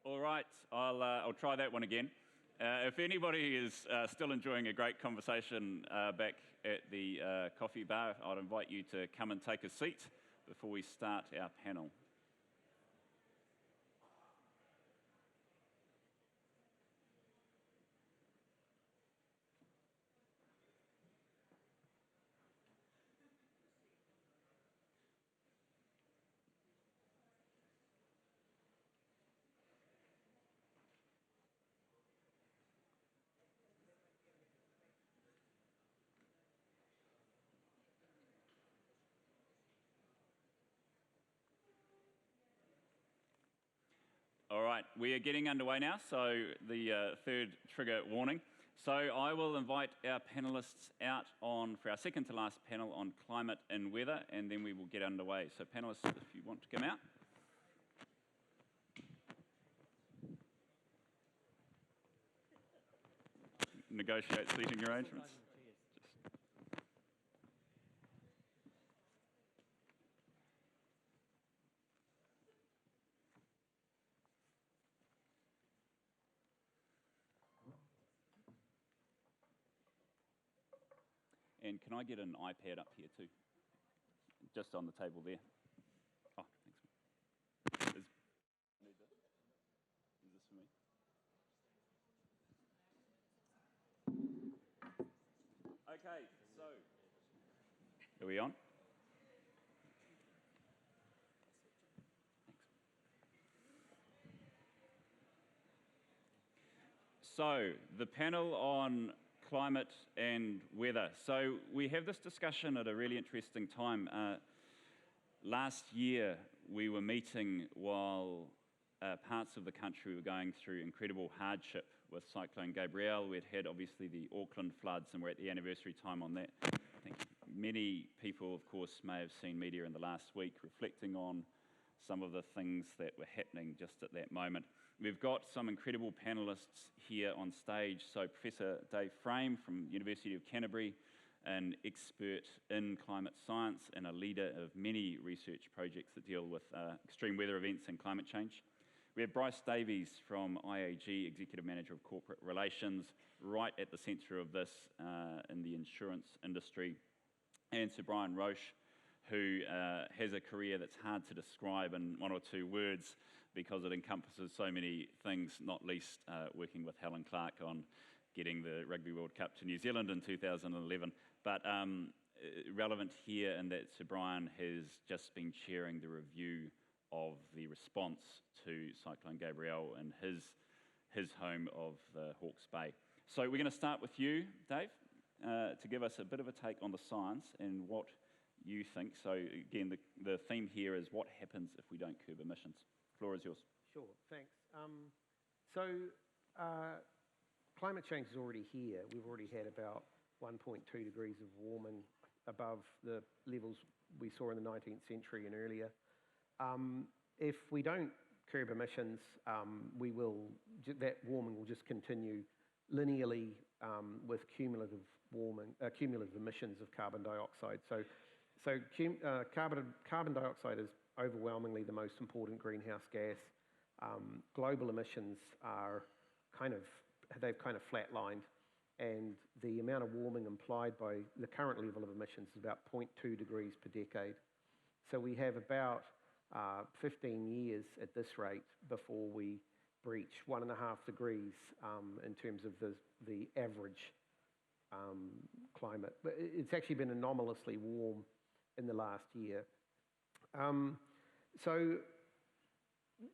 All right, I'll try that one again. If anybody is still enjoying a great conversation back at the coffee bar, I'd invite you to come and take a seat before we start our panel. All right, we are getting underway now, so the third trigger warning. So I will invite our panellists out for our second to last panel on climate and weather, and then we will get underway. So panellists, if you want to come out. Negotiate seating arrangements. And can I get an iPad up here too? Just on the table there. Oh, thanks. Is this for me? Okay, so are we on? Thanks. So the panel on climate and weather. So we have this discussion at a really interesting time. Last year we were meeting while parts of the country were going through incredible hardship with Cyclone Gabrielle. We'd had obviously the Auckland floods and we're at the anniversary time on that. I think many people, of course, may have seen media in the last week reflecting on some of the things that were happening just at that moment. We've got some incredible panellists here on stage. So Professor Dave Frame from University of Canterbury, an expert in climate science and a leader of many research projects that deal with extreme weather events and climate change. We have Bryce Davies from IAG, Executive Manager of Corporate Relations, right at the centre of this in the insurance industry. And Sir Brian Roche, who has a career that's hard to describe in one or two words because it encompasses so many things, not least working with Helen Clark on getting the Rugby World Cup to New Zealand in 2011. But relevant here in that Sir Brian has just been chairing the review of the response to Cyclone Gabrielle in his home of the Hawke's Bay. So we're going to start with you, Dave, to give us a bit of a take on the science and what you think. So again, the theme here is what happens if we don't curb emissions. The floor is yours. Sure, thanks. Climate change is already here. We've already had about 1.2 degrees of warming above the levels we saw in the 19th century and earlier. If we don't curb emissions, that warming will just continue linearly with cumulative emissions of carbon dioxide. So carbon dioxide is overwhelmingly the most important greenhouse gas. Global emissions are they've kind of flatlined, and the amount of warming implied by the current level of emissions is about 0.2 degrees per decade. So we have about 15 years at this rate before we breach 1.5 degrees in terms of the average climate. But it's actually been anomalously warm in the last year. So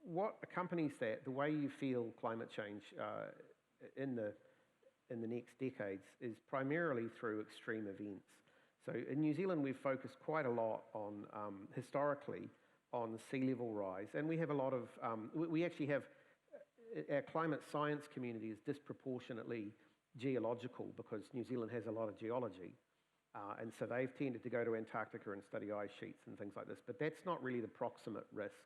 what accompanies that, the way you feel climate change in the next decades, is primarily through extreme events. So in New Zealand, we've focused quite a lot on, historically, on sea level rise. And we have a lot of, we actually have, our climate science community is disproportionately geological because New Zealand has a lot of geology. And so they've tended to go to Antarctica and study ice sheets and things like this. But that's not really the proximate risk.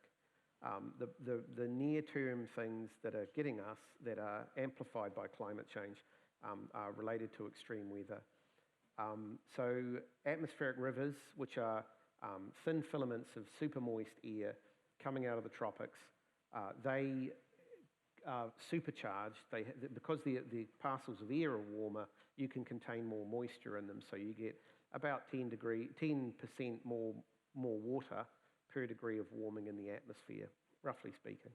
The near-term things that are getting us, that are amplified by climate change, are related to extreme weather. So atmospheric rivers, which are thin filaments of super moist air coming out of the tropics, they supercharged. Because the parcels of air are warmer, you can contain more moisture in them, so you get about 10% more water per degree of warming in the atmosphere, roughly speaking.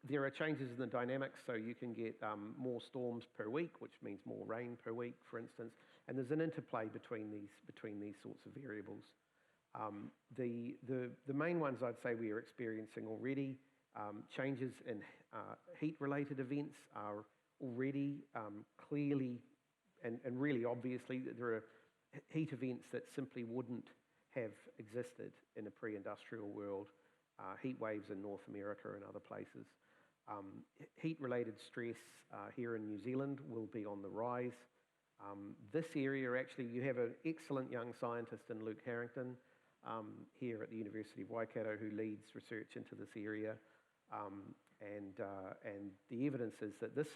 There are changes in the dynamics, so you can get more storms per week, which means more rain per week, for instance, and there's an interplay between these sorts of variables. The main ones I'd say we are experiencing already, changes in heat-related events are already clearly and really obviously there are heat events that simply wouldn't have existed in a pre-industrial world, heat waves in North America and other places. Heat-related stress here in New Zealand will be on the rise. This area, actually, you have an excellent young scientist in Luke Harrington here at the University of Waikato who leads research into this area. And the evidence is that this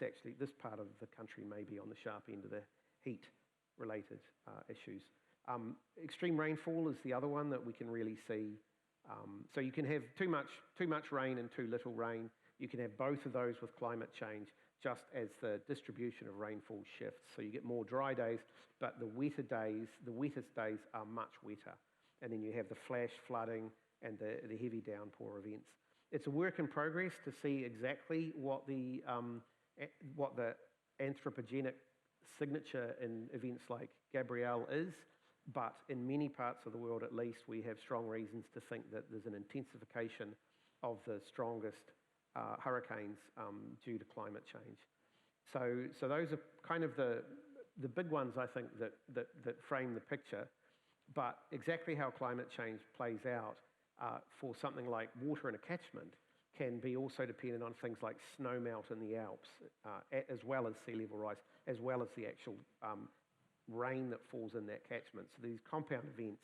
part of the country may be on the sharp end of the heat-related issues. Extreme rainfall is the other one that we can really see. So you can have too much rain and too little rain. You can have both of those with climate change, just as the distribution of rainfall shifts. So you get more dry days, but the wettest days are much wetter. And then you have the flash flooding and the heavy downpour events. It's a work in progress to see exactly what the anthropogenic signature in events like Gabrielle is, but in many parts of the world at least, we have strong reasons to think that there's an intensification of the strongest hurricanes due to climate change. So those are kind of the big ones, I think, that frame the picture. But exactly how climate change plays out for something like water in a catchment can be also dependent on things like snow melt in the Alps, as well as sea level rise, as well as the actual rain that falls in that catchment. So these compound events.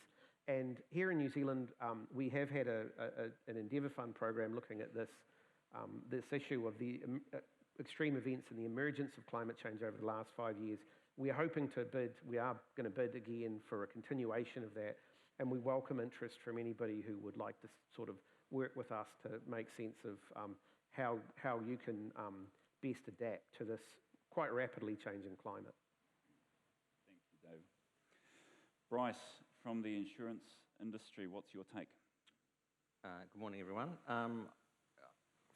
And here in New Zealand, we have had an Endeavour Fund program looking at this issue of the extreme events and the emergence of climate change over the last 5 years. We are going to bid again for a continuation of that, and we welcome interest from anybody who would like to sort of work with us to make sense of how you can best adapt to this quite rapidly changing climate. Thank you, Dave. Bryce, from the insurance industry, what's your take? Good morning, everyone.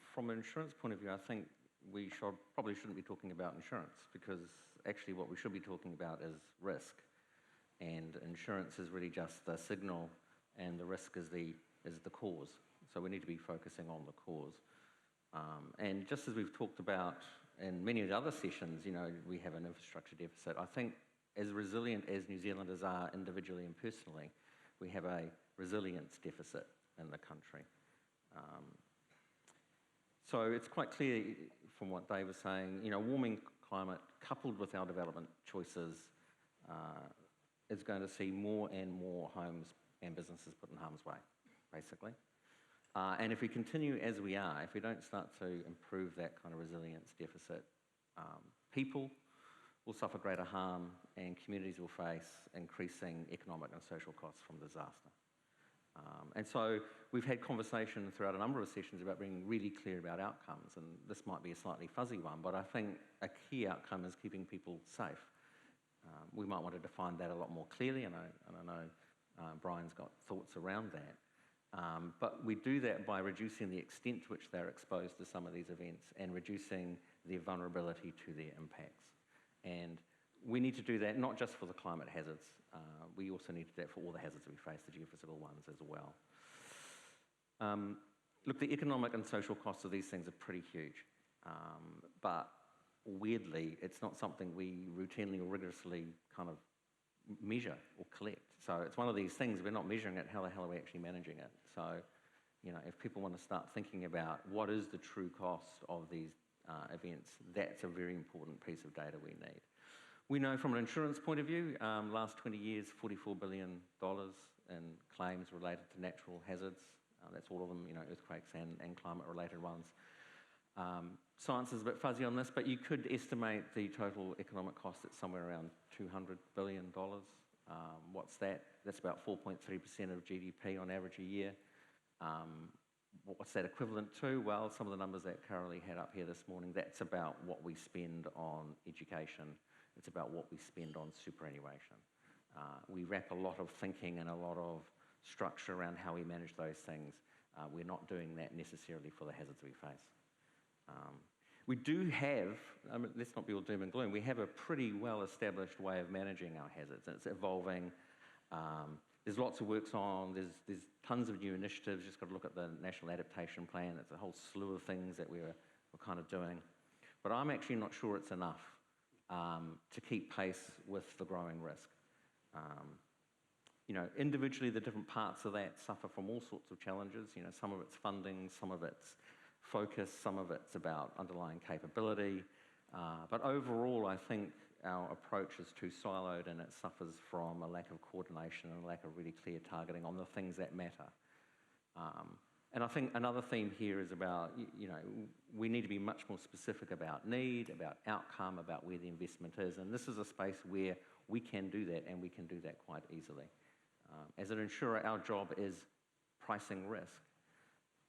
From an insurance point of view, I think we probably shouldn't be talking about insurance, because actually what we should be talking about is risk. And insurance is really just the signal, and the risk is the cause. So we need to be focusing on the cause. And just as we've talked about in many of the other sessions, we have an infrastructure deficit. I think as resilient as New Zealanders are individually and personally, we have a resilience deficit in the country. So it's quite clear from what Dave was saying, warming climate coupled with our development choices is going to see more and more homes and businesses put in harm's way, basically. And if we continue as we are, if we don't start to improve that kind of resilience deficit, people will suffer greater harm and communities will face increasing economic and social costs from disaster. And so we've had conversation throughout a number of sessions about being really clear about outcomes, and this might be a slightly fuzzy one, but I think a key outcome is keeping people safe. We might want to define that a lot more clearly, and I know Brian's got thoughts around that. But we do that by reducing the extent to which they're exposed to some of these events and reducing their vulnerability to their impacts. And we need to do that not just for the climate hazards, we also need to do that for all the hazards that we face, the geophysical ones as well. Look, the economic and social costs of these things are pretty huge, but weirdly, it's not something we routinely or rigorously kind of measure or collect. So it's one of these things, we're not measuring it, how the hell are we actually managing it? So, if people want to start thinking about what is the true cost of these events, that's a very important piece of data we need. We know from an insurance point of view, last 20 years, $44 billion in claims related to natural hazards. That's all of them, earthquakes and climate-related ones. Science is a bit fuzzy on this, but you could estimate the total economic cost at somewhere around $200 billion. What's that? That's about 4.3% of GDP on average a year. what's that equivalent to? Well, some of the numbers that Carolee had up here this morning, that's about what we spend on education. It's about what we spend on superannuation. We wrap a lot of thinking and a lot of structure around how we manage those things. We're not doing that necessarily for the hazards we face. We do have, let's not be all doom and gloom, we have a pretty well-established way of managing our hazards. It's evolving. There's lots of works on, there's tons of new initiatives. Just got to look at the National Adaptation Plan. It's a whole slew of things that we're kind of doing. But I'm actually not sure it's enough to keep pace with the growing risk. You know, individually, the different parts of that suffer from all sorts of challenges. You know, some of it's funding, some of it's focus, some of it's about underlying capability. But overall, I think our approach is too siloed, and it suffers from a lack of coordination and a lack of really clear targeting on the things that matter. And I think another theme here is about, you know, we need to be much more specific about need, about outcome, about where the investment is. And this is a space where we can do that, and we can do that quite easily. As an insurer, our job is pricing risk.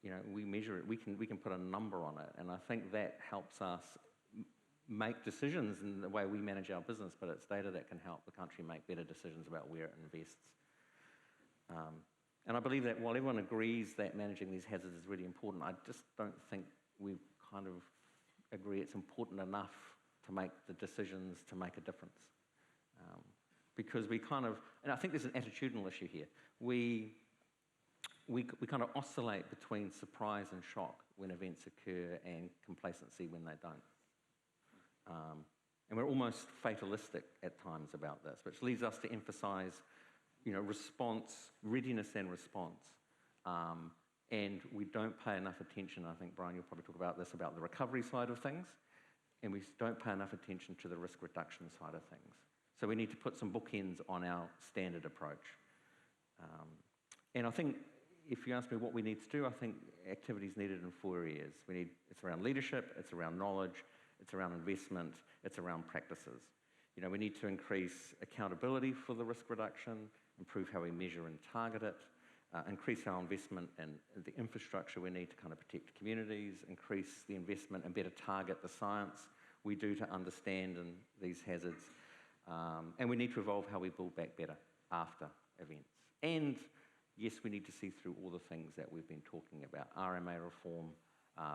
You know, we measure it, we can put a number on it, and I think that helps us make decisions in the way we manage our business, but it's data that can help the country make better decisions about where it invests. And I believe that while everyone agrees that managing these hazards is really important, I just don't think we kind of agree it's important enough to make the decisions to make a difference. Because we kind of, and I think there's an attitudinal issue here. We kind of oscillate between surprise and shock when events occur and complacency when they don't. And we're almost fatalistic at times about this, which leads us to emphasize, you know, response, readiness and response. And we don't pay enough attention, I think, Brian, you'll probably talk about this, about the recovery side of things, and we don't pay enough attention to the risk reduction side of things. So we need to put some bookends on our standard approach. And I think, if you ask me what we need to do, I think activities needed in 4 areas. It's around leadership, it's around knowledge, it's around investment, it's around practices. You know, we need to increase accountability for the risk reduction, improve how we measure and target it, increase our investment in the infrastructure we need to kind of protect communities, increase the investment and better target the science we do to understand these hazards. And we need to evolve how we build back better after events. And yes, we need to see through all the things that we've been talking about, RMA reform,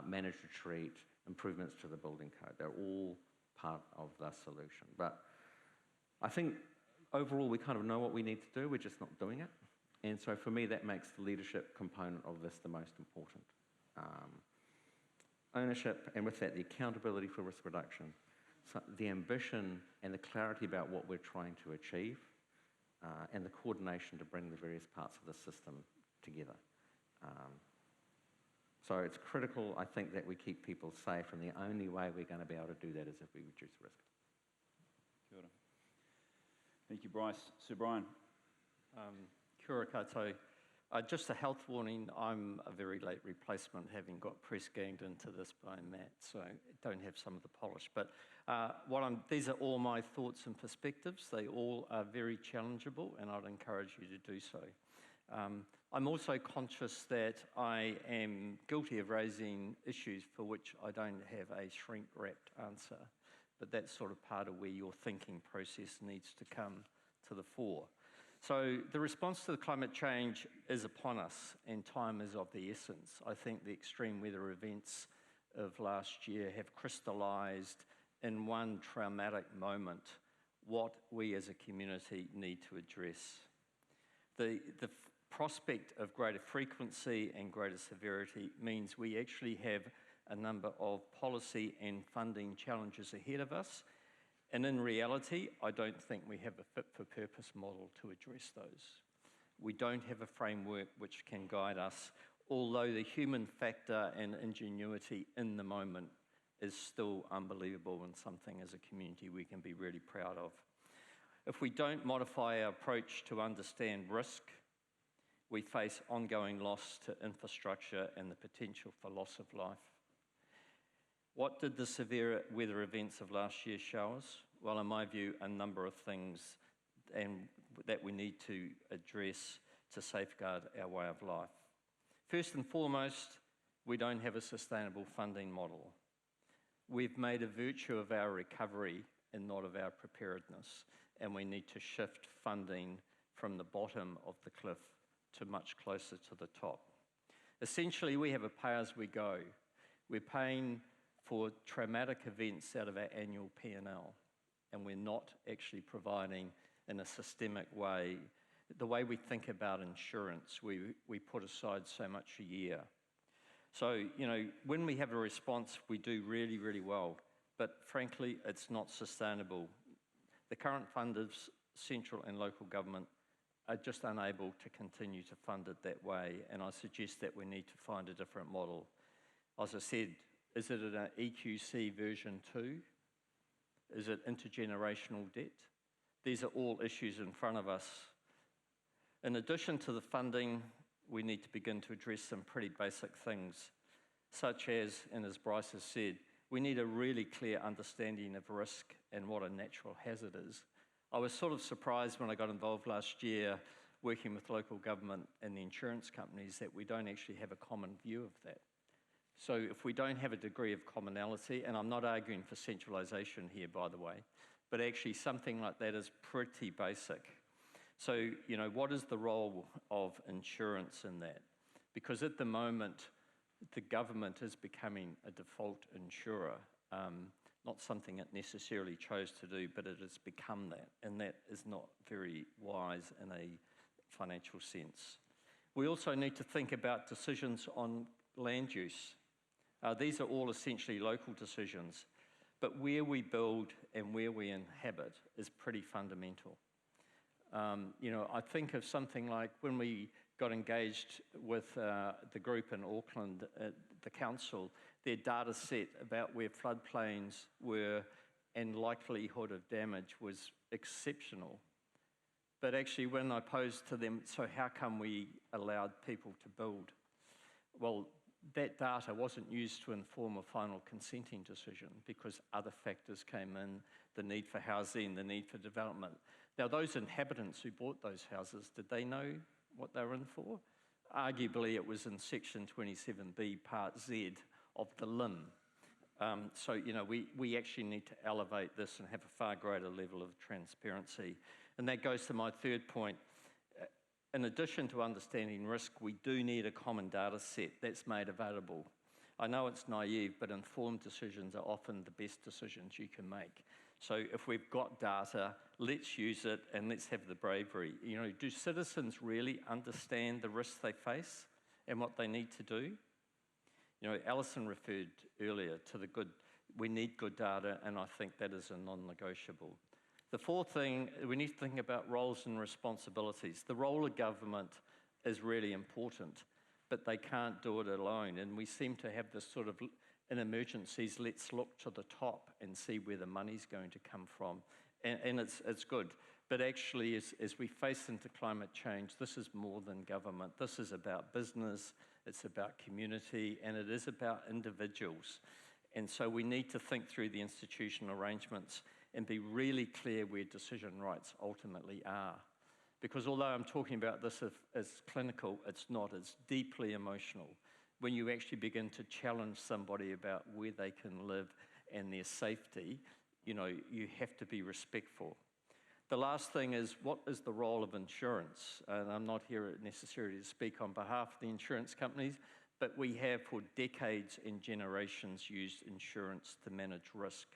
managed retreat, improvements to the building code. They're all part of the solution. But I think overall we kind of know what we need to do, we're just not doing it. And so for me, that makes the leadership component of this the most important. Ownership, and with that, the accountability for risk reduction, so the ambition and the clarity about what we're trying to achieve, and the coordination to bring the various parts of the system together. So it's critical, I think, that we keep people safe, and the only way we're going to be able to do that is if we reduce risk. Kia ora. Thank you, Bryce. Sir Brian. Kia ora koutou. Just a health warning, I'm a very late replacement, having got press ganged into this by Matt, so I don't have some of the polish. But these are all my thoughts and perspectives. They all are very challengeable, and I'd encourage you to do so. I'm also conscious that I am guilty of raising issues for which I don't have a shrink-wrapped answer, but that's sort of part of where your thinking process needs to come to the fore. So the response to the climate change is upon us, and time is of the essence. I think the extreme weather events of last year have crystallised in one traumatic moment what we as a community need to address. The prospect of greater frequency and greater severity means we actually have a number of policy and funding challenges ahead of us. And in reality, I don't think we have a fit-for-purpose model to address those. We don't have a framework which can guide us, although the human factor and ingenuity in the moment is still unbelievable and something as a community we can be really proud of. If we don't modify our approach to understand risk, we face ongoing loss to infrastructure and the potential for loss of life. What did the severe weather events of last year show us? Well, in my view, a number of things that we need to address to safeguard our way of life. First and foremost, we don't have a sustainable funding model. We've made a virtue of our recovery and not of our preparedness, and we need to shift funding from the bottom of the cliff to much closer to the top. Essentially, we have a pay-as-we-go. We're paying for traumatic events out of our annual P&L, and we're not actually providing in a systemic way. The way we think about insurance, we put aside so much a year. So, when we have a response, we do really, really well, but frankly, it's not sustainable. The current funders, central and local government, are just unable to continue to fund it that way, and I suggest that we need to find a different model. As I said, is it an EQC version 2? Is it intergenerational debt? These are all issues in front of us. In addition to the funding, we need to begin to address some pretty basic things, such as, and as Bryce has said, we need a really clear understanding of risk and what a natural hazard is. I was sort of surprised when I got involved last year working with local government and the insurance companies that we don't actually have a common view of that. So if we don't have a degree of commonality, and I'm not arguing for centralisation here, by the way, but actually something like that is pretty basic. So, what is the role of insurance in that? Because at the moment, the government is becoming a default insurer. Not something it necessarily chose to do, but it has become that, and that is not very wise in a financial sense. We also need to think about decisions on land use. These are all essentially local decisions, but where we build and where we inhabit is pretty fundamental. I think of something like when we got engaged with the group in Auckland, the council, their data set about where floodplains were and likelihood of damage was exceptional. But actually when I posed to them, so how come we allowed people to build? Well, that data wasn't used to inform a final consenting decision because other factors came in, the need for housing, the need for development. Now, those inhabitants who bought those houses, did they know what they were in for? Arguably, it was in Section 27B, Part Z of the LIM. So, we actually need to elevate this and have a far greater level of transparency. And that goes to my third point. In addition to understanding risk, we do need a common data set that's made available. I know it's naive, but informed decisions are often the best decisions you can make. So if we've got data, let's use it and let's have the bravery. Do citizens really understand the risks they face and what they need to do? Alison referred earlier to we need good data, and I think that is a non-negotiable. The fourth thing, we need to think about roles and responsibilities. The role of government is really important, but they can't do it alone. And we seem to have this sort of, in emergencies, let's look to the top and see where the money's going to come from. And it's good. But actually, as we face into climate change, this is more than government. This is about business, it's about community, and it is about individuals. And so we need to think through the institutional arrangements and be really clear where decision rights ultimately are. Because although I'm talking about this as clinical, it's not. It's deeply emotional. When you actually begin to challenge somebody about where they can live and their safety, you have to be respectful. The last thing is, what is the role of insurance? And I'm not here necessarily to speak on behalf of the insurance companies, but we have for decades and generations used insurance to manage risk.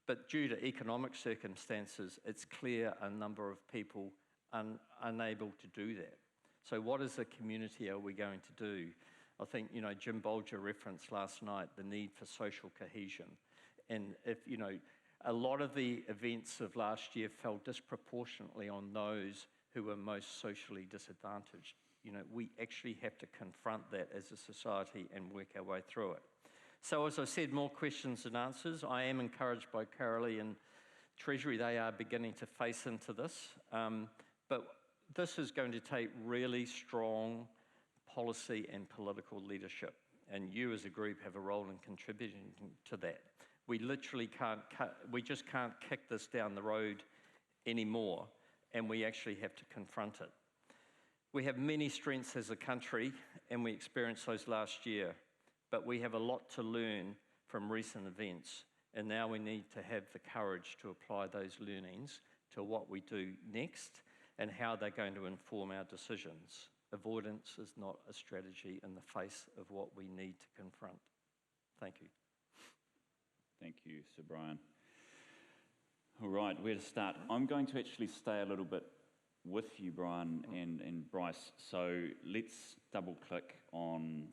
But due to economic circumstances, it's clear a number of people are unable to do that. So what as a community are we going to do? I think, Jim Bolger referenced last night the need for social cohesion. And if, a lot of the events of last year fell disproportionately on those who were most socially disadvantaged. We actually have to confront that as a society and work our way through it. So as I said, more questions than answers. I am encouraged by Carolee and Treasury. They are beginning to face into this. But this is going to take really strong policy and political leadership. And you as a group have a role in contributing to that. We literally we just can't kick this down the road anymore. And we actually have to confront it. We have many strengths as a country, and we experienced those last year. but we have a lot to learn from recent events, and now we need to have the courage to apply those learnings to what we do next and how they're going to inform our decisions. Avoidance is not a strategy in the face of what we need to confront. Thank you. Thank you, Sir Brian. All right, where to start? I'm going to actually stay a little bit with you, Brian and Bryce. So let's double click on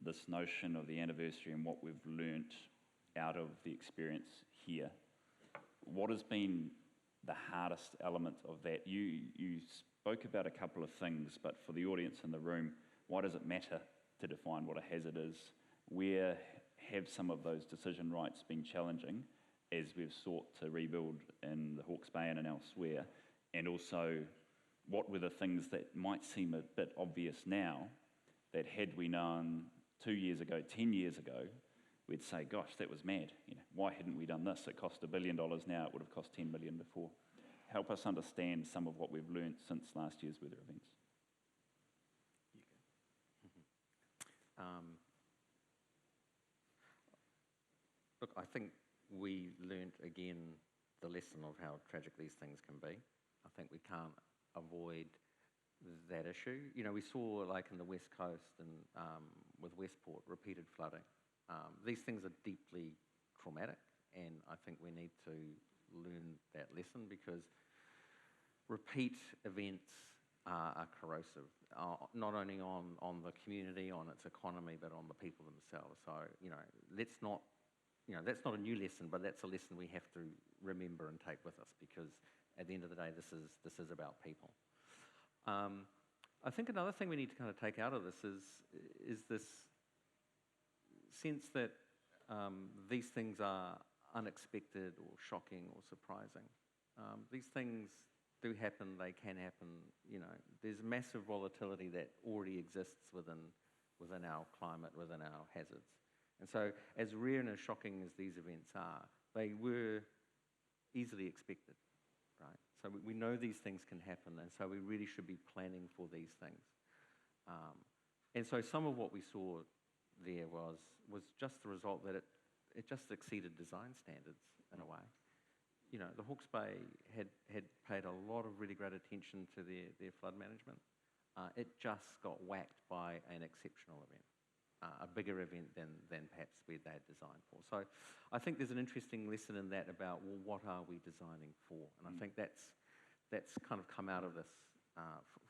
this notion of the anniversary and what we've learnt out of the experience here. What has been the hardest element of that? You spoke about a couple of things, but for the audience in the room, why does it matter to define what a hazard is? Where have some of those decision rights been challenging as we've sought to rebuild in the Hawke's Bay and elsewhere? And also, what were the things that might seem a bit obvious now that had we known 2 years ago, 10 years ago, we'd say, gosh, that was mad. Why hadn't we done this? It cost $1 billion now, it would have cost 10 million before. Help us understand some of what we've learned since last year's weather events. Look, I think we learnt again the lesson of how tragic these things can be. I think we can't avoid that issue. We saw, like in the West Coast and with Westport, repeated flooding. These things are deeply traumatic, and I think we need to learn that lesson because repeat events are corrosive, not only on the community, on its economy, but on the people themselves. So, let's not, that's not a new lesson, but that's a lesson we have to remember and take with us because at the end of the day, this is about people. I think another thing we need to kind of take out of this is this sense that these things are unexpected or shocking or surprising. These things do happen, they can happen. There's massive volatility that already exists within our climate, within our hazards. And so as rare and as shocking as these events are, they were easily expected, right? So we know these things can happen, and so we really should be planning for these things. And so some of what we saw there was just the result that it just exceeded design standards in a way. The Hawke's Bay had paid a lot of really great attention to their flood management. It just got whacked by an exceptional event, a bigger event than perhaps they had designed for. So I think there's an interesting lesson in that about, well, what are we designing for? And I think that's kind of come out of this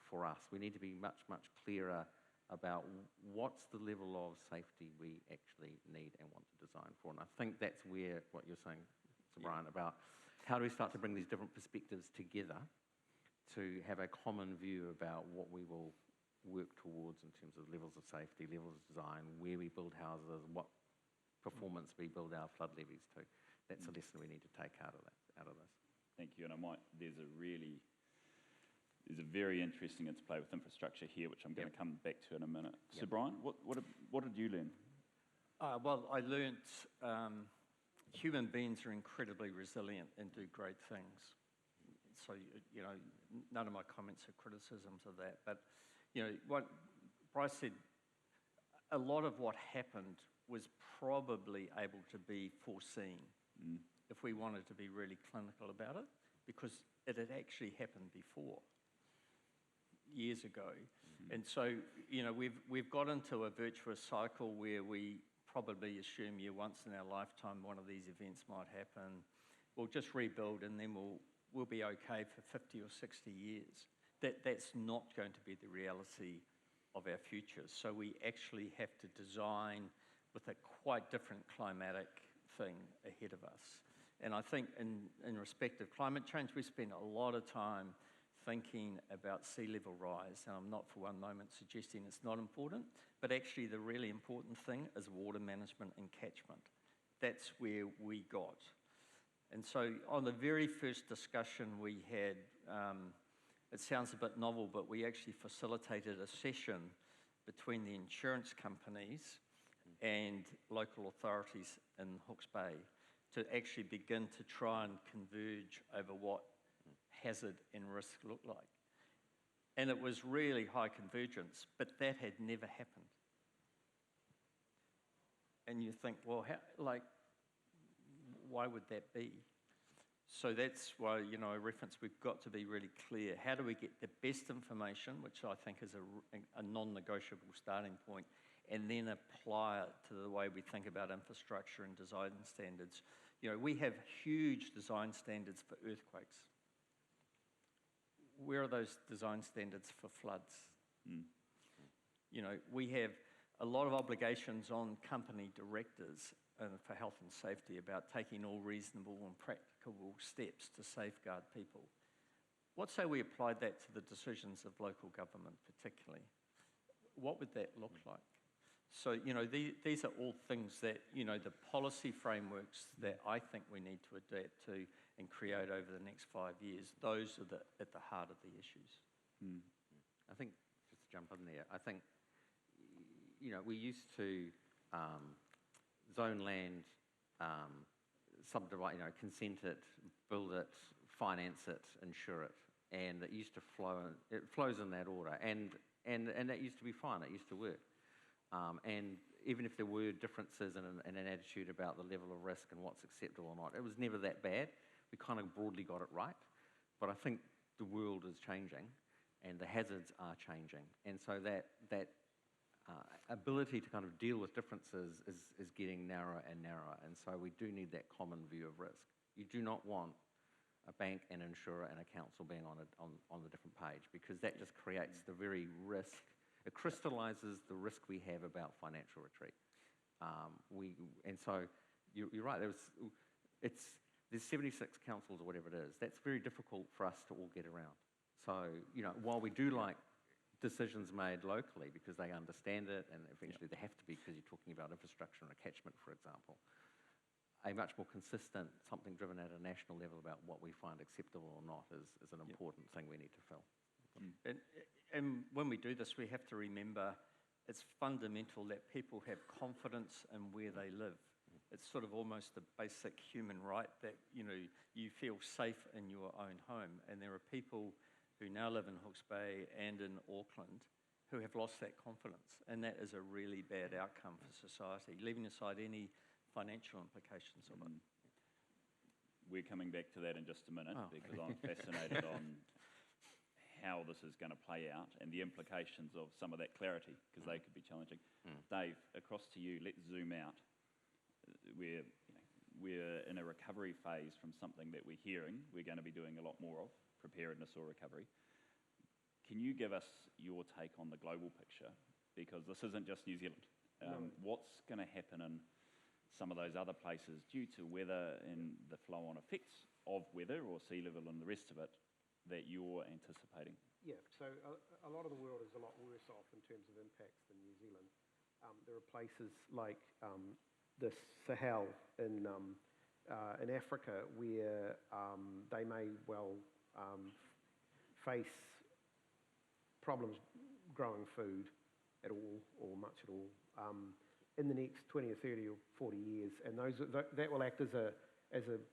for us. We need to be much, much clearer about what's the level of safety we actually need and want to design for. And I think that's where what you're saying, Sir Brian, about how do we start to bring these different perspectives together to have a common view about what we will work towards in terms of levels of safety, levels of design, where we build houses, what performance we build our flood levees to. That's a lesson we need to take out of this. Thank you, and there's a very interesting interplay with infrastructure here, which I'm going to come back to in a minute. So Brian, what did you learn? Well, I learnt human beings are incredibly resilient and do great things. So, none of my comments are criticisms of that. But, what Bryce said, a lot of what happened was probably able to be foreseen if we wanted to be really clinical about it, because it had actually happened before, years ago. And so, we've got into a virtuous cycle where we probably assume once in our lifetime one of these events might happen. We'll just rebuild and then we'll be okay for 50 or 60 years. That's not going to be the reality of our future. So we actually have to design with a quite different climatic thing ahead of us. And I think in respect of climate change, we spend a lot of time thinking about sea level rise, and I'm not for one moment suggesting it's not important, but actually the really important thing is water management and catchment. That's where we got. And so on the very first discussion we had, it sounds a bit novel, but we actually facilitated a session between the insurance companies and local authorities in Hawke's Bay to actually begin to try and converge over what hazard and risk look like. And it was really high convergence, but that had never happened. and you think, well, why would that be? So that's why, I reference we've got to be really clear. How do we get the best information, which I think is a non-negotiable starting point, and then apply it to the way we think about infrastructure and design standards? We have huge design standards for earthquakes. Where are those design standards for floods? We have a lot of obligations on company directors for health and safety about taking all reasonable and practicable steps to safeguard people. What say we applied that to the decisions of local government particularly? What would that look like? So, these are all things that, the policy frameworks that I think we need to adapt to and create over the next 5 years, those are at the heart of the issues. I think, just to jump in there, I think, we used to zone land, subdivide, consent it, build it, finance it, insure it, and it used to flow. It flows in that order, and that used to be fine. It used to work, and even if there were differences in an attitude about the level of risk and what's acceptable or not, it was never that bad. We kind of broadly got it right, but I think the world is changing, and the hazards are changing, and so that ability to kind of deal with differences is getting narrower and narrower, and so we do need that common view of risk. You do not want a bank, an insurer, and a council being on the different page, because that just creates the very risk. It crystallises the risk we have about financial retreat. And so you're right. There's 76 councils or whatever it is. That's very difficult for us to all get around. So while we do like decisions made locally because they understand it, and eventually they have to be because you're talking about infrastructure and a catchment, for example, a much more consistent, something driven at a national level about what we find acceptable or not is an important thing we need to fill. And when we do this, we have to remember it's fundamental that people have confidence in where they live. It's sort of almost a basic human right that, you feel safe in your own home. And there are people who now live in Hawke's Bay and in Auckland who have lost that confidence. And that is a really bad outcome for society, leaving aside any financial implications of it. We're coming back to that in just a minute because I'm fascinated on how this is going to play out and the implications of some of that clarity, because they could be challenging. Dave, across to you. Let's zoom out. We're in a recovery phase from something that we're hearing we're going to be doing a lot more of, preparedness or recovery. Can you give us your take on the global picture? Because this isn't just New Zealand. What's going to happen in some of those other places due to weather and the flow-on effects of weather or sea level and the rest of it that you're anticipating? Yeah, so a lot of the world is a lot worse off in terms of impacts than New Zealand. There are places like the Sahel in Africa where they may well face problems growing food at all or much at all in the next 20 or 30 or 40 years, and that will act as a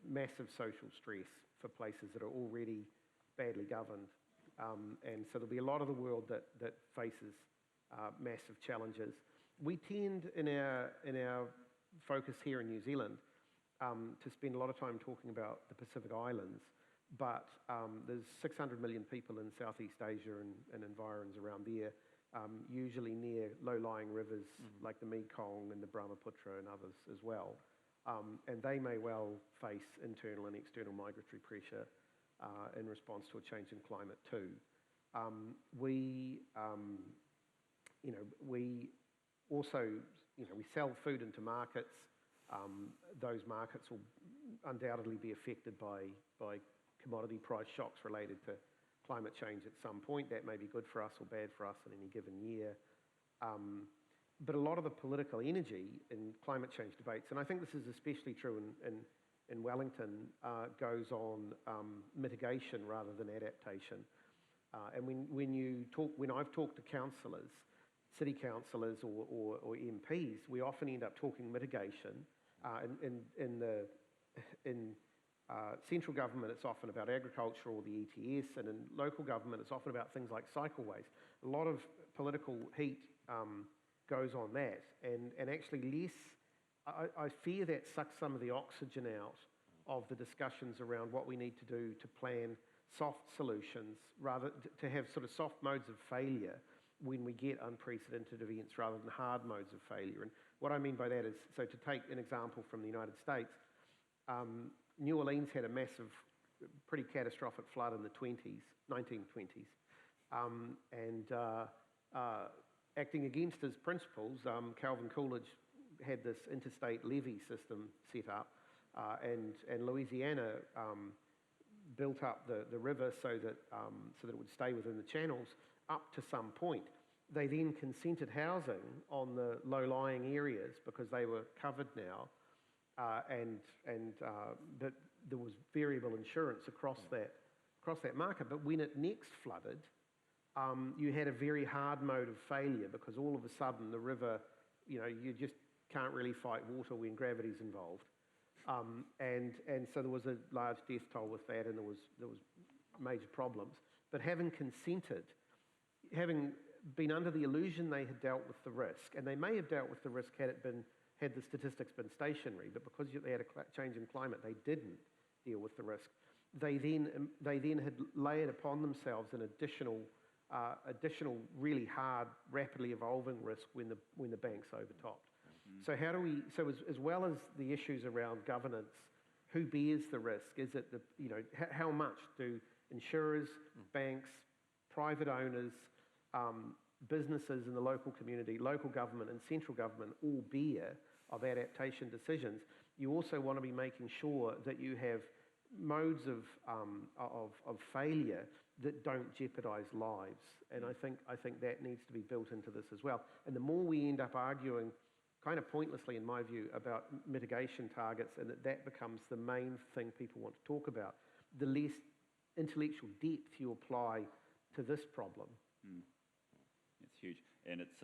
massive social stress for places that are already badly governed, and so there'll be a lot of the world that faces massive challenges. We tend in our focus here in New Zealand to spend a lot of time talking about the Pacific Islands, but there's 600 million people in Southeast Asia and environs around there, usually near low-lying rivers like the Mekong and the Brahmaputra and others as well. And they may well face internal and external migratory pressure in response to a change in climate too. We also, we sell food into markets. Those markets will undoubtedly be affected by commodity price shocks related to climate change at some point. That may be good for us or bad for us in any given year. But a lot of the political energy in climate change debates, and I think this is especially true in Wellington, goes on mitigation rather than adaptation. And when I've talked to councillors, city councillors or MPs, we often end up talking mitigation. In central government, it's often about agriculture or the ETS, and in local government, it's often about things like cycleways. A lot of political heat goes on that, and actually less I fear that sucks some of the oxygen out of the discussions around what we need to do to plan soft solutions, rather to have sort of soft modes of failure when we get unprecedented events rather than hard modes of failure. And what I mean by that is, so to take an example from the United States, New Orleans had a massive, pretty catastrophic flood in the 1920s. Acting against his principles, Calvin Coolidge had this interstate levee system set up, and Louisiana built up the river so that it would stay within the channels up to some point. They then consented housing on the low-lying areas because they were covered now, but there was variable insurance across that market. But when it next flooded, you had a very hard mode of failure because all of a sudden the river, you just can't really fight water when gravity's involved. And so there was a large death toll with that, and there was major problems. But having consented, having been under the illusion they had dealt with the risk, and they may have dealt with the risk had the statistics been stationary, but because they had a change in climate, they didn't deal with the risk. They then had layered upon themselves an additional really hard, rapidly evolving risk when the banks overtopped. So as well as the issues around governance, who bears the risk? Is it how much do insurers, banks, private owners, businesses in the local community, local government and central government all bear of adaptation decisions? You also want to be making sure that you have modes of failure that don't jeopardize lives. And I think that needs to be built into this as well. And the more we end up arguing, kind of pointlessly in my view, about mitigation targets, and that becomes the main thing people want to talk about, the less intellectual depth you apply to this problem. It's huge. And it's,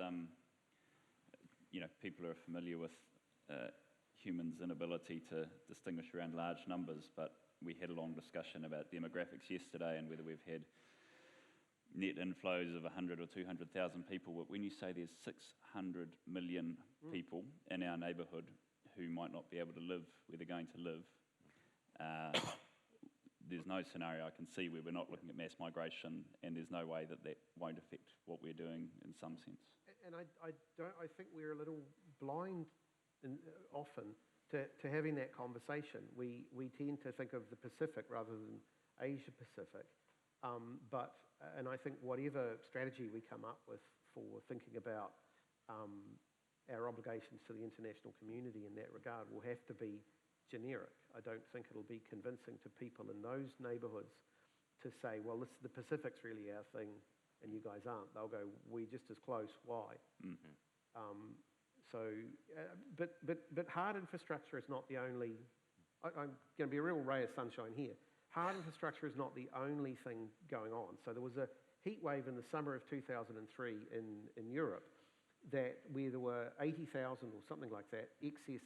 people are familiar with humans' inability to distinguish around large numbers, but we had a long discussion about demographics yesterday and whether we've had net inflows of 100 or 200,000 people. But when you say there's 600 million people in our neighbourhood who might not be able to live where they're going to live, there's no scenario I can see where we're not looking at mass migration, and there's no way that won't affect what we're doing in some sense. And I think we're a little blind often to having that conversation. We tend to think of the Pacific rather than Asia Pacific. And I think whatever strategy we come up with for thinking about our obligations to the international community in that regard will have to be generic. I don't think it'll be convincing to people in those neighbourhoods to say, well, the Pacific's really our thing and you guys aren't. They'll go, we're just as close, why? Mm-hmm. But hard infrastructure is not the only, I'm going to be a real ray of sunshine here. Hard infrastructure is not the only thing going on. So there was a heat wave in the summer of 2003 in Europe where there were 80,000 or something like that excess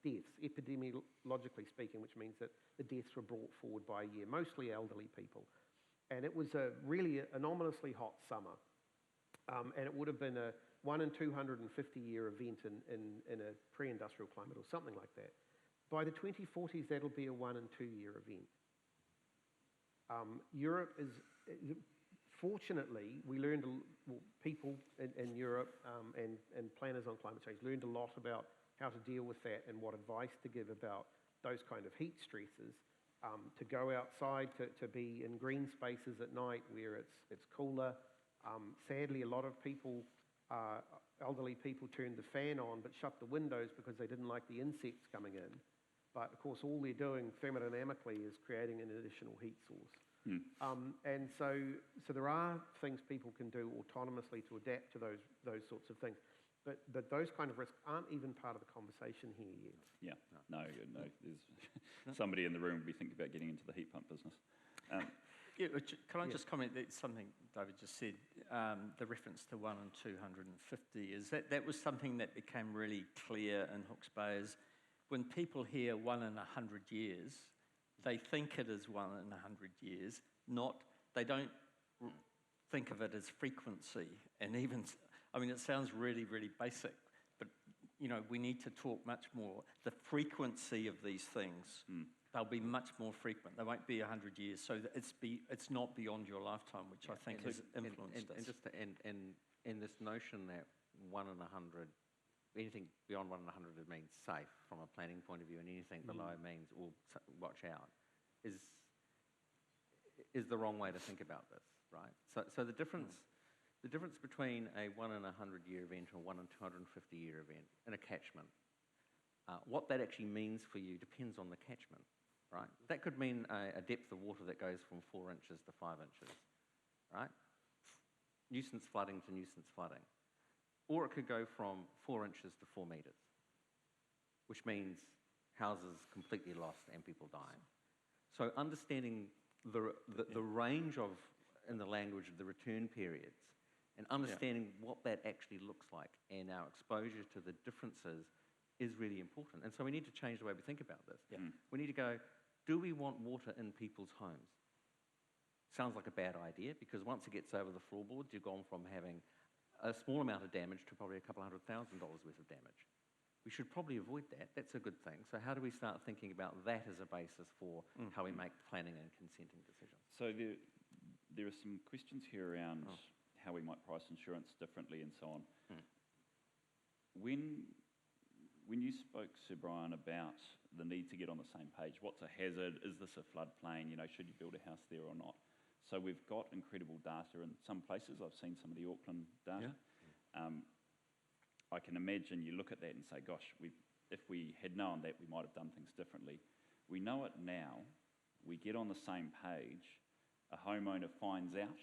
deaths, epidemiologically speaking, which means that the deaths were brought forward by a year, mostly elderly people. And it was a really anomalously hot summer. And it would have been a 1 in 250-year event in a pre-industrial climate or something like that. By the 2040s, that'll be a 1 in 2-year event. Europe is, fortunately, we learned, people in Europe and planners on climate change learned a lot about how to deal with that and what advice to give about those kind of heat stresses, to go outside, to be in green spaces at night where it's cooler. Sadly, a lot of people, elderly people, turned the fan on but shut the windows because they didn't like the insects coming in. But of course, all they're doing thermodynamically is creating an additional heat source. And so there are things people can do autonomously to adapt to those sorts of things. But those kind of risks aren't even part of the conversation here yet. Yeah, no. There's somebody in the room would be thinking about getting into the heat pump business. Can I just comment that something David just said, the reference to 1 in 250, is that was something that became really clear in Hawke's Bay. Is when people hear 1 in 100 years, they think it is 1 in 100 years, they don't think of it as frequency. And even, I mean, it sounds really, really basic, but we need to talk much more. The frequency of these things, they'll be much more frequent. They won't be 100 years, so that it's not beyond your lifetime, which I think has influenced us. And just and this notion that 1 in 100, anything beyond 1 in 100 means safe from a planning point of view, and anything below means watch out, is the wrong way to think about this, right? So the difference between a 1 in 100-year event and a 1 in 250-year event in a catchment, what that actually means for you depends on the catchment, right? That could mean a depth of water that goes from 4 inches to 5 inches, right? Nuisance flooding to nuisance flooding. Or it could go from 4 inches to 4 metres, which means houses completely lost and people dying. So understanding the range of, in the language of the return periods, and understanding what that actually looks like and our exposure to the differences is really important. And so we need to change the way we think about this. We need to go, do we want water in people's homes? Sounds like a bad idea, because once it gets over the floorboards, you've gone from having a small amount of damage to probably a couple $100,000 worth of damage. We should probably avoid that. That's a good thing. So how do we start thinking about that as a basis for how we make planning and consenting decisions? So there are some questions here around how we might price insurance differently and so on. When you spoke, Sir Brian, about the need to get on the same page, what's a hazard? Is this a floodplain? Should you build a house there or not? So we've got incredible data in some places. I've seen some of the Auckland data. I can imagine you look at that and say, gosh, if we had known that, we might have done things differently. We know it now. We get on the same page. A homeowner finds out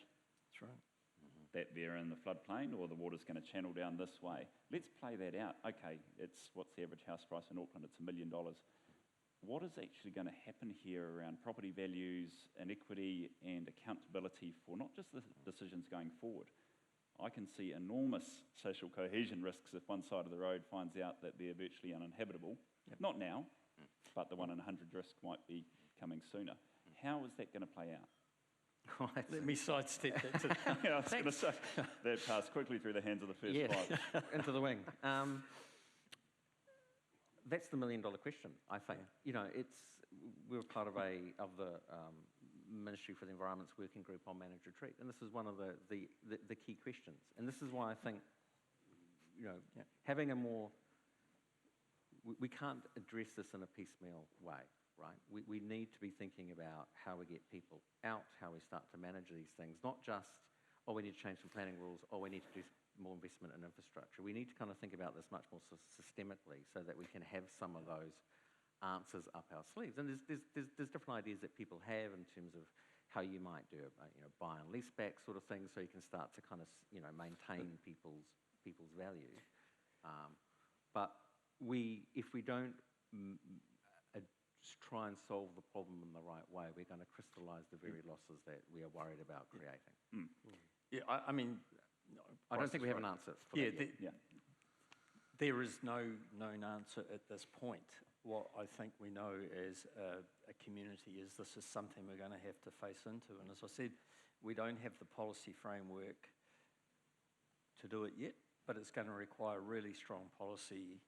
that they're in the floodplain or the water's going to channel down this way. Let's play that out. Okay, what's the average house price in Auckland? It's $1 million. What is actually going to happen here around property values, inequity, and accountability for not just the decisions going forward? I can see enormous social cohesion risks if one side of the road finds out that they're virtually uninhabitable. Not now, but the 1 in 100 risk might be coming sooner. How is that going to play out? Let me sidestep that. I was going to say, that passed quickly through the hands of the first five. Into the wing. That's the $1 million question, I think. We're part of the Ministry for the Environment's working group on managed retreat, and this is one of the key questions. And this is why I think, having a more, we can't address this in a piecemeal way, right? We need to be thinking about how we get people out, how we start to manage these things, not just, we need to change some planning rules, we need to do more investment in infrastructure. We need to kind of think about this much more systemically so that we can have some of those answers up our sleeves. And there's different ideas that people have in terms of how you might do buy and lease back sort of thing, so you can start to kind of maintain people's value. But if we don't try and solve the problem in the right way, we're going to crystallise the very losses that we are worried about creating. I mean, I don't think we have an answer for that yet. There is no known answer at this point. What I think we know as a community is this is something we're going to have to face into. And as I said, we don't have the policy framework to do it yet, but it's going to require really strong policy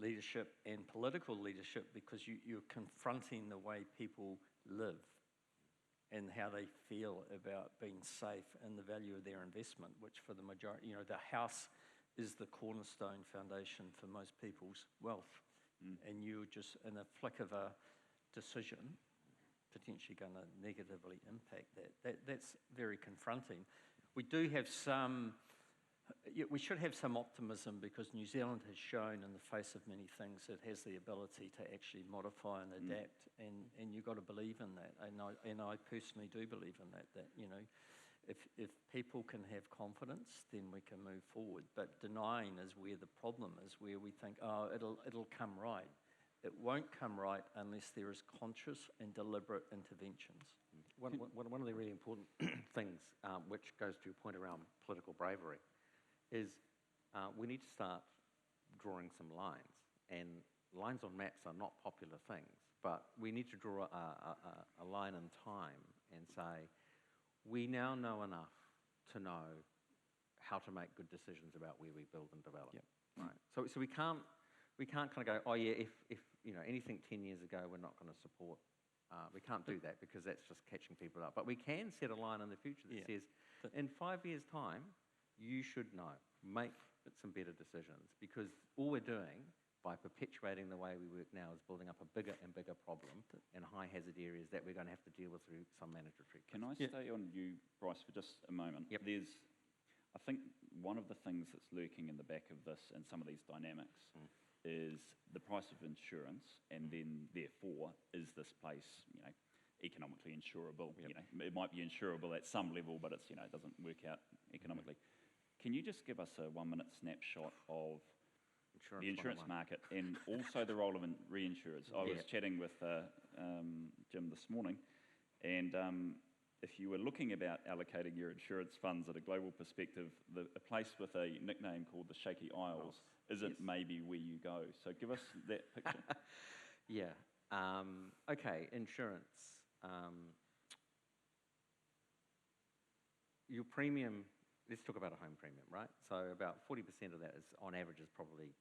leadership and political leadership, because you're confronting the way people live and how they feel about being safe and the value of their investment, which for the majority, the house is the cornerstone foundation for most people's wealth. And you're just, in a flick of a decision, potentially going to negatively impact that. That's very confronting. We do have we should have some optimism, because New Zealand has shown in the face of many things it has the ability to actually modify and adapt, and you've got to believe in that. And I personally do believe in that if people can have confidence, then we can move forward. But denying is where the problem is, where we think, it'll come right. It won't come right unless there is conscious and deliberate interventions. One of the really important things, which goes to your point around political bravery, is we need to start drawing some lines. And lines on maps are not popular things, but we need to draw a line in time and say, we now know enough to know how to make good decisions about where we build and develop. Right? So we can't we can't kind of go, oh yeah, if anything 10 years ago we're not going to support. We can't do that because that's just catching people up. But we can set a line in the future that says, in 5 years' time, you should know, make some better decisions, because all we're doing by perpetuating the way we work now is building up a bigger and bigger problem in high hazard areas that we're going to have to deal with through some mandatory treatment. Can I stay on you, Bryce, for just a moment? Yep. I think one of the things that's lurking in the back of this and some of these dynamics is the price of insurance, and then therefore is this place, economically insurable? Yep. It might be insurable at some level, but it's, it doesn't work out economically. Can you just give us a 1-minute snapshot of the insurance market and also the role of reinsurers? I was chatting with Jim this morning, and if you were looking about allocating your insurance funds at a global perspective, a place with a nickname called the Shaky Isles isn't maybe where you go. So give us that picture. Okay, insurance. Your premium, let's talk about a home premium, right? So about 40% of that is, on average, is probably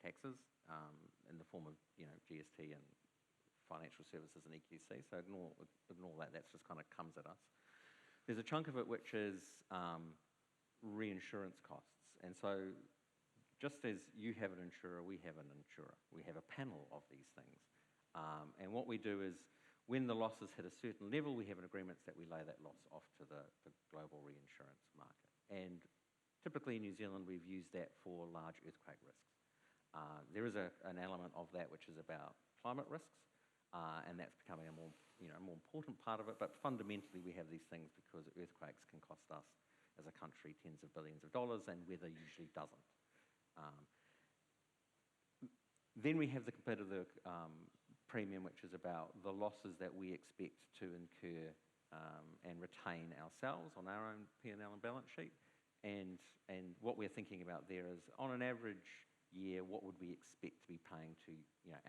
taxes in the form of, GST and financial services and EQC. So ignore that. That's just kind of comes at us. There's a chunk of it which is reinsurance costs. And so just as you have an insurer, we have an insurer. We have a panel of these things. And what we do is, when the losses hit a certain level, we have an agreement that we lay that loss off to the global reinsurance market. And typically in New Zealand, we've used that for large earthquake risks. There is an element of that which is about climate risks, and that's becoming a more important part of it. But fundamentally, we have these things because earthquakes can cost us as a country tens of billions of dollars, and weather usually doesn't. Then we have the competitive premium, which is about the losses that we expect to incur and retain ourselves on our own P&L and balance sheet. And what we're thinking about there is, on an average year, what would we expect to be paying to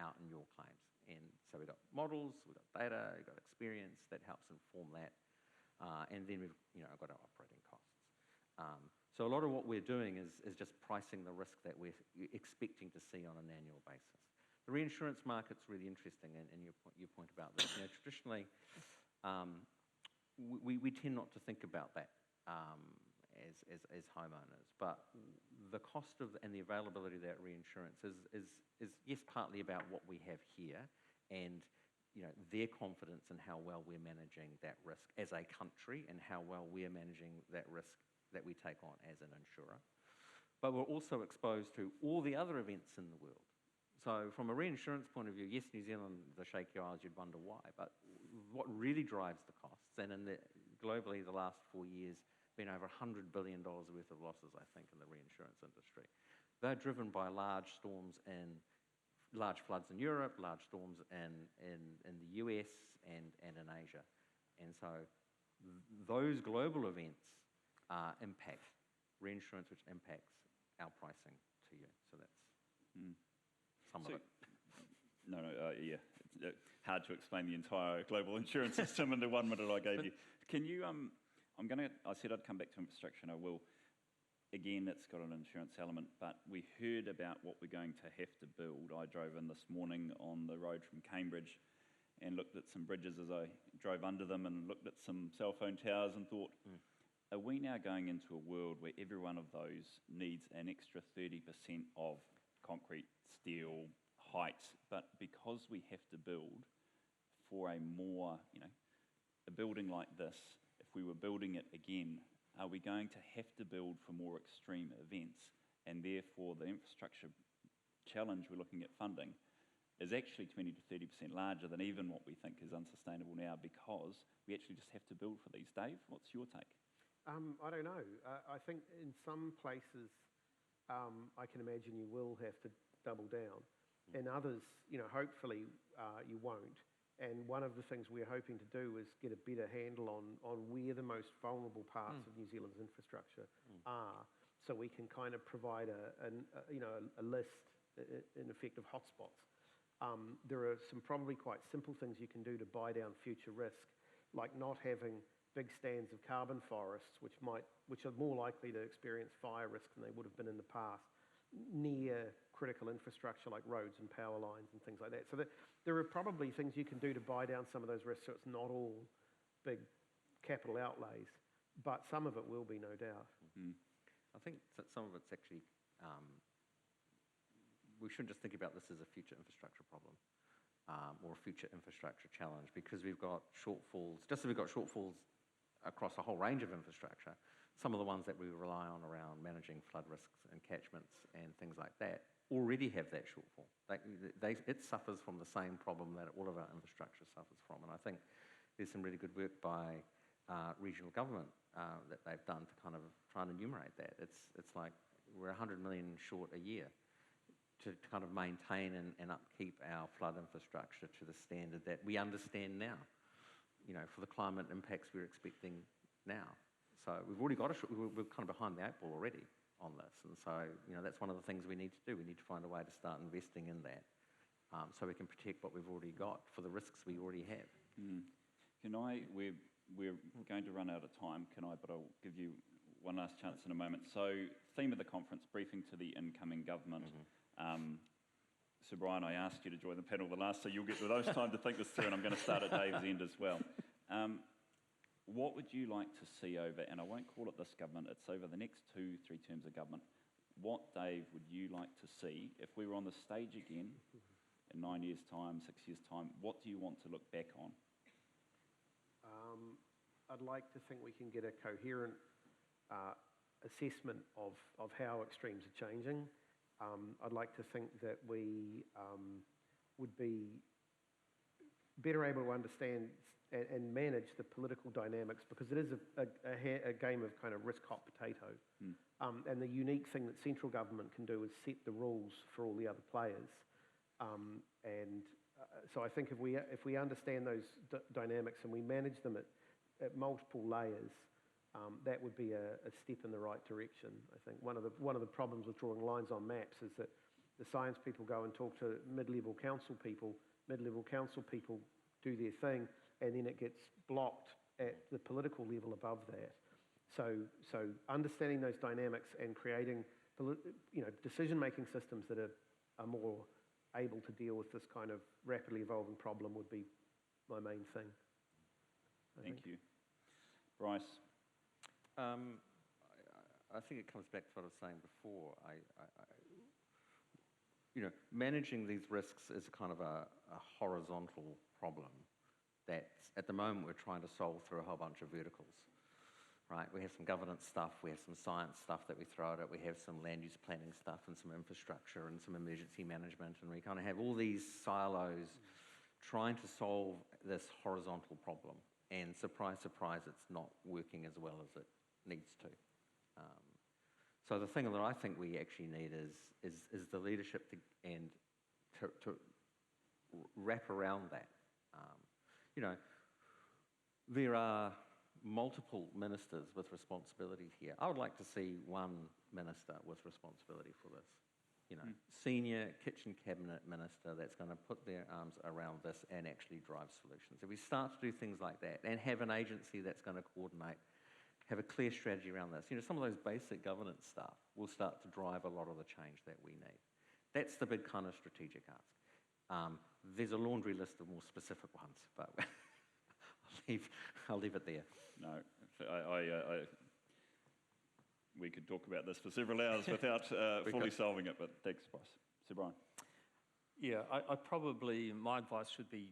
out in your claims? And so we've got models, we've got data, we've got experience that helps inform that, and then we've got our operating costs. So a lot of what we're doing is just pricing the risk that we're expecting to see on an annual basis. The reinsurance market's really interesting, and your point about this. Traditionally, we tend not to think about that as homeowners, but the cost of and the availability of that reinsurance is yes, partly about what we have here, and their confidence in how well we're managing that risk as a country, and how well we're managing that risk that we take on as an insurer. But we're also exposed to all the other events in the world. So from a reinsurance point of view, yes, New Zealand, the Shaky Isles, you'd wonder why, but what really drives the costs, and globally the last 4 years, been over $100 billion worth of losses, I think, in the reinsurance industry. They're driven by large storms and large floods in Europe, large storms in the US and in Asia. And so those global events impact reinsurance, which impacts our pricing to you. So that's some of it. It's hard to explain the entire global insurance system in the 1 minute I gave you. Can you, I said I'd come back to infrastructure, and I will. Again, it's got an insurance element, but we heard about what we're going to have to build. I drove in this morning on the road from Cambridge and looked at some bridges as I drove under them, and looked at some cell phone towers and thought, are we now going into a world where every one of those needs an extra 30% of concrete, steel, height, but because we have to build for a more, a building like this, if we were building it again, are we going to have to build for more extreme events? And therefore the infrastructure challenge we're looking at funding is actually 20 to 30% larger than even what we think is unsustainable now, because we actually just have to build for these. Dave, what's your take? I don't know. I think in some places, I can imagine you will have to double down. In others, hopefully you won't. And one of the things we're hoping to do is get a better handle on where the most vulnerable parts of New Zealand's infrastructure are, so we can kind of provide a list, in effect, of hotspots. There are some probably quite simple things you can do to buy down future risk, like not having big stands of carbon forests, which are more likely to experience fire risk than they would have been in the past. near critical infrastructure like roads and power lines and things like that. So there are probably things you can do to buy down some of those risks, so it's not all big capital outlays, but some of it will be, no doubt. Mm. I think that some of it's actually, we shouldn't just think about this as a future infrastructure problem or a future infrastructure challenge, because we've got shortfalls, just as we've got shortfalls across a whole range of infrastructure. Some of the ones that we rely on around managing flood risks and catchments and things like that already have that shortfall. It suffers from the same problem that all of our infrastructure suffers from. And I think there's some really good work by regional government that they've done to kind of try and enumerate that. It's like we're 100 million short a year to kind of maintain and upkeep our flood infrastructure to the standard that we understand now, for the climate impacts we're expecting now. So we've already got we're kind of behind the eight ball already on this. And so, that's one of the things we need to do. We need to find a way to start investing in that so we can protect what we've already got for the risks we already have. Mm. We're going to run out of time, but I'll give you one last chance in a moment. So, theme of the conference, briefing to the incoming government. Mm-hmm. So Brian, I asked you to join the panel the last, so you'll get the most time to think this through, and I'm going to start at Dave's end as well. What would you like to see over, and I won't call it this government, it's over the next 2-3 terms of government, what, Dave, would you like to see if we were on the stage again in 9 years' time, 6 years' time? What do you want to look back on? I'd like to think we can get a coherent assessment of how extremes are changing. I'd like to think that we would be better able to understand and manage the political dynamics, because it is a game of kind of risk hot potato. Mm. And the unique thing that central government can do is set the rules for all the other players. So I think if we understand those dynamics and we manage them at multiple layers, that would be a step in the right direction. I think one of the problems with drawing lines on maps is that the science people go and talk to mid-level council people. Mid-level council people do their thing, and then it gets blocked at the political level above that. So understanding those dynamics and creating decision-making systems that are more able to deal with this kind of rapidly evolving problem would be my main thing. Thank you. Bryce? I think it comes back to what I was saying before. Managing these risks is kind of a horizontal problem that at the moment we're trying to solve through a whole bunch of verticals, right? We have some governance stuff, we have some science stuff that we throw at it, we have some land use planning stuff and some infrastructure and some emergency management, and we kind of have all these silos trying to solve this horizontal problem. And surprise, surprise, it's not working as well as it needs to. So the thing that I think we actually need is the leadership to wrap around that. There are multiple ministers with responsibility here. I would like to see one minister with responsibility for this. Senior kitchen cabinet minister that's going to put their arms around this and actually drive solutions. If we start to do things like that and have an agency that's going to coordinate, have a clear strategy around this, some of those basic governance stuff will start to drive a lot of the change that we need. That's the big kind of strategic ask. There's a laundry list of more specific ones, but I'll leave it there. No, we could talk about this for several hours without fully solving it, but thanks, Bryce. Sir Brian. Yeah, my advice would be,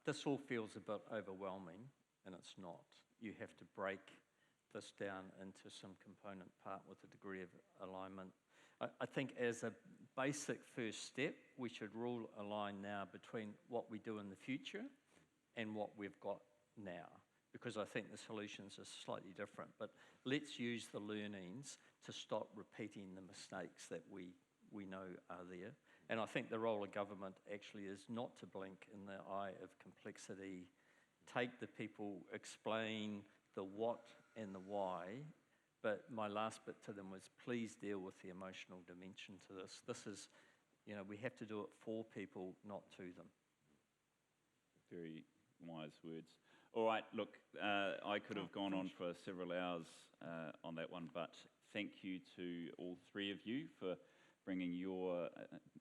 this all feels a bit overwhelming, and it's not. You have to break this down into some component part with a degree of alignment. I think as a basic first step, we should rule a line now between what we do in the future and what we've got now, because I think the solutions are slightly different. But let's use the learnings to stop repeating the mistakes that we know are there. And I think the role of government actually is not to blink in the eye of complexity, take the people, explain the what and the why. But my last bit to them was, please deal with the emotional dimension to this. This is, we have to do it for people, not to them. Very wise words. All right, look, I could have gone on for several hours on that one, but thank you to all three of you for bringing your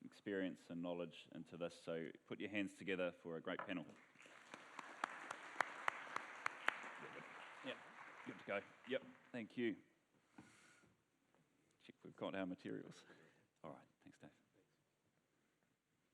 experience and knowledge into this. So put your hands together for a great panel. Yeah, good to go. Yep, thank you. Check we've got our materials. All right, thanks, Dave.